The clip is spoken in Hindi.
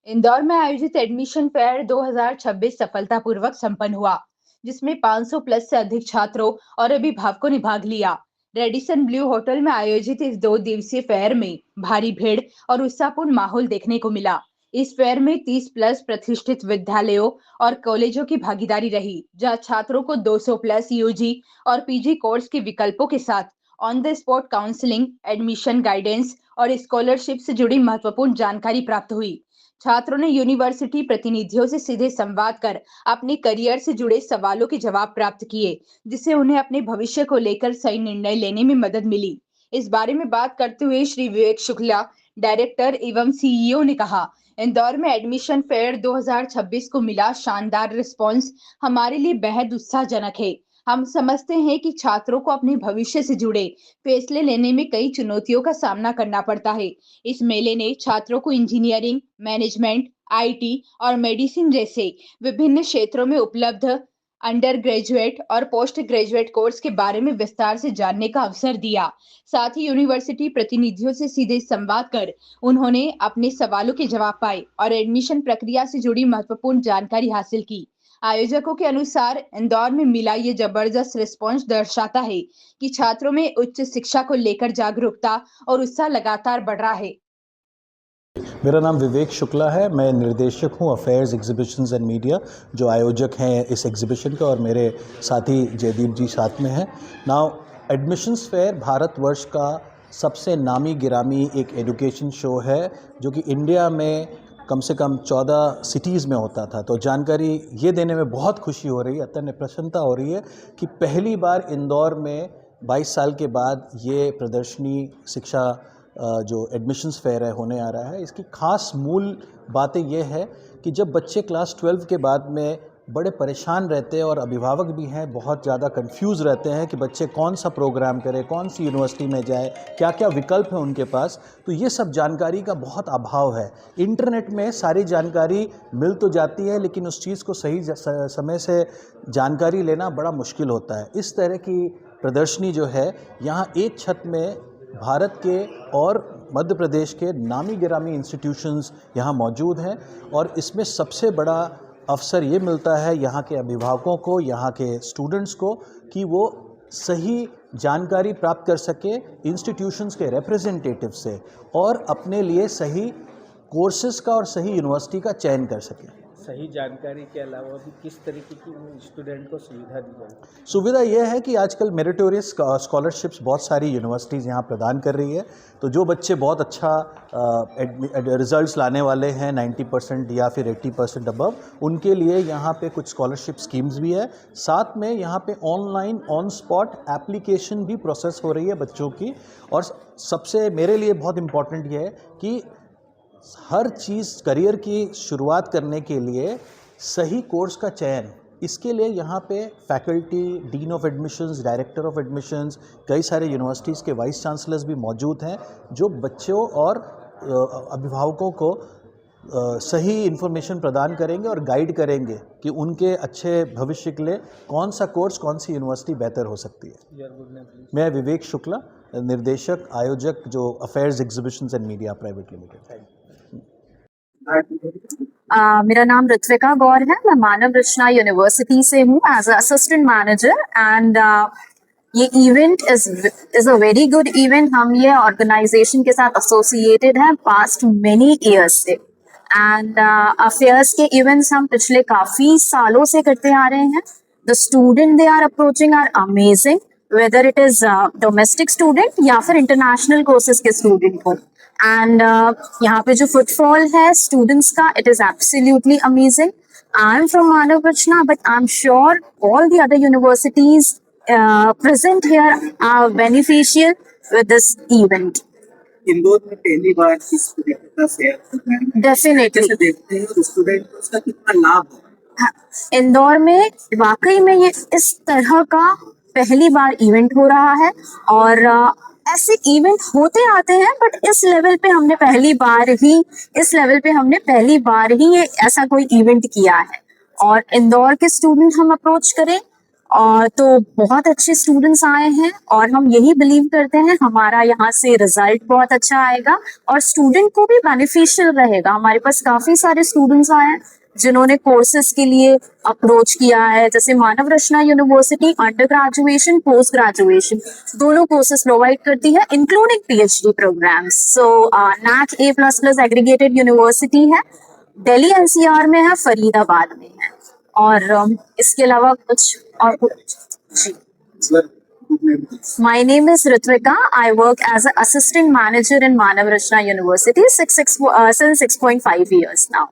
इंदौर में आयोजित एडमिशन फेयर 2026 सफलतापूर्वक संपन्न हुआ, जिसमें 500 प्लस से अधिक छात्रों और अभिभावकों ने भाग लिया। रेडिसन ब्लू होटल में आयोजित इस 2 दिवसीय फेयर में भारी भीड़ और उत्साहपूर्ण माहौल देखने को मिला। इस फेयर में 30 प्लस प्रतिष्ठित विद्यालयों और कॉलेजों की भागीदारी रही, जहां छात्रों को 200 प्लस यूजी और पीजी कोर्स के विकल्पों के साथ on the spot counselling, admission guidance और स्कॉलरशिप से जुड़ी महत्वपूर्ण जानकारी प्राप्त हुई। छात्रों ने यूनिवर्सिटी प्रतिनिधियों से सीधे संवाद कर अपने करियर से जुड़े सवालों के जवाब प्राप्त किए, जिससे उन्हें अपने भविष्य को लेकर सही निर्णय लेने में मदद मिली। इस बारे में बात करते हुए श्री विवेक शुक्ला, डायरेक्टर एवं सीईओ ने कहा, इंदौर में एडमिशन फेयर 2026 को मिला शानदार रिस्पांस हमारे लिए बेहद उत्साहजनक है। हम समझते हैं कि छात्रों को अपने भविष्य से जुड़े फैसले लेने में कई चुनौतियों का सामना करना पड़ता है। इस मेले ने छात्रों को इंजीनियरिंग, मैनेजमेंट, आईटी और मेडिसिन जैसे विभिन्न क्षेत्रों में उपलब्ध अंडर ग्रेजुएट और पोस्ट ग्रेजुएट कोर्स के बारे में विस्तार से जानने का अवसर दिया। साथ ही यूनिवर्सिटी प्रतिनिधियों से सीधे संवाद कर उन्होंने अपने सवालों के जवाब पाए और एडमिशन प्रक्रिया से जुड़ी महत्वपूर्ण जानकारी हासिल की। आयोजकों के अनुसार इंदौर में मिला ये जबरदस्त रिस्पॉन्स दर्शाता है कि छात्रों में उच्च शिक्षा को लेकर जागरूकता और उत्साह लगातार बढ़ रहा है। मेरा नाम विवेक शुक्ला है। मैं निर्देशक हूँ अफेयर्स एग्जीबिशंस एंड मीडिया, जो आयोजक हैं इस एग्जीबिशन का, और मेरे साथी जयदीप जी साथ में हैं। नाउ एडमिशंस फेयर भारतवर्ष का सबसे नामी गिरामी एक एजुकेशन शो है, जो कि इंडिया में कम से कम 14 सिटीज़ में होता था। तो जानकारी ये देने में बहुत खुशी हो रही है, अत्यंत प्रसन्नता हो रही है कि पहली बार इंदौर में 22 साल के बाद ये प्रदर्शनी शिक्षा जो एडमिशन्स फेयर है होने आ रहा है। इसकी खास मूल बातें ये है कि जब बच्चे क्लास 12 के बाद में बड़े परेशान रहते हैं और अभिभावक भी हैं बहुत ज़्यादा कंफ्यूज रहते हैं कि बच्चे कौन सा प्रोग्राम करें, कौन सी यूनिवर्सिटी में जाए, क्या क्या विकल्प हैं उनके पास, तो ये सब जानकारी का बहुत अभाव है। इंटरनेट में सारी जानकारी मिल तो जाती है, लेकिन उस चीज़ को सही समय से जानकारी लेना बड़ा मुश्किल होता है। इस तरह की प्रदर्शनी जो है, यहाँ एक छत में भारत के और मध्य प्रदेश के नामी गिरामी इंस्टीट्यूशंस यहाँ मौजूद हैं, और इसमें सबसे बड़ा अवसर ये मिलता है यहाँ के अभिभावकों को, यहाँ के स्टूडेंट्स को, कि वो सही जानकारी प्राप्त कर सके इंस्टीट्यूशंस के रिप्रेजेंटेटिव से, और अपने लिए सही कोर्सेज का और सही यूनिवर्सिटी का चयन कर सके। सही जानकारी के अलावा भी किस तरीके की स्टूडेंट को सुविधा दी जाए? सुविधा यह है कि आजकल मेरिटोरियस स्कॉलरशिप्स बहुत सारी यूनिवर्सिटीज़ यहाँ प्रदान कर रही है। तो जो बच्चे बहुत अच्छा रिजल्ट्स लाने वाले हैं, 90% या फिर 80% अबव, उनके लिए यहाँ पे कुछ स्कॉलरशिप स्कीम्स भी है। साथ में यहाँ पे ऑनलाइन ऑन स्पॉट एप्लीकेशन भी प्रोसेस हो रही है बच्चों की। और सबसे मेरे लिए बहुत इम्पॉर्टेंट ये है कि हर चीज़ करियर की शुरुआत करने के लिए सही कोर्स का चयन, इसके लिए यहाँ पे faculty, dean of admissions, director of admissions, कई सारे यूनिवर्सिटीज़ के वाइस चांसलर्स भी मौजूद हैं, जो बच्चों और अभिभावकों को सही इन्फॉर्मेशन प्रदान करेंगे और गाइड करेंगे कि उनके अच्छे भविष्य के लिए कौन सा कोर्स, कौन सी यूनिवर्सिटी बेहतर हो सकती है। मैं विवेक शुक्ला, निर्देशक आयोजक जो affairs exhibitions and media private limited. मेरा नाम ऋत्विका गौर है। मैं मानव रचना यूनिवर्सिटी से हूँ एज असिस्टेंट मैनेजर। एंड ये event is a very good event. हम ये ऑर्गेनाइजेशन के साथ एसोसिएटेड हैं पास्ट मेनी ईयर्स से। एंड अफेयर्स के इवेंट्स हम पिछले काफी सालों से करते आ रहे हैं। The student they are approaching are amazing, whether it is domestic student या फिर इंटरनेशनल कोर्सेज के स्टूडेंट हो। एंड यहाँ पे जो फुटफॉल है स्टूडेंट्स का, it is absolutely amazing. I am from Manav Rachna, but I am sure all the other universities present here are beneficial with this event. Indore में पहली बार इस तरीके का फेयर Definitely. देखते हैं स्टूडेंट को उसका कितना लाभ हो। इंदौर में वाकई में ये इस तरह का पहली बार इवेंट हो रहा है, और ऐसे इवेंट होते आते हैं, बट इस लेवल पे हमने पहली बार ही ये ऐसा कोई इवेंट किया है। और इंदौर के स्टूडेंट हम अप्रोच करें और तो बहुत अच्छे स्टूडेंट्स आए हैं और हम यही बिलीव करते हैं हमारा यहाँ से रिजल्ट बहुत अच्छा आएगा और स्टूडेंट को भी बेनिफिशियल रहेगा। हमारे पास काफी सारे स्टूडेंट्स आए हैं जिन्होंने कोर्सेज के लिए अप्रोच किया है, जैसे Manav Rachna university under graduation post graduation दोनों कोर्सेज प्रोवाइड करती है including PhD programmes. So NAC A++ aggregated university है, दिल्ली एनसीआर में है, फरीदाबाद में है और इसके अलावा कुछ और जी। My name is Ritvika. I work as an assistant manager in Manav Rachna University since 6.5 years now.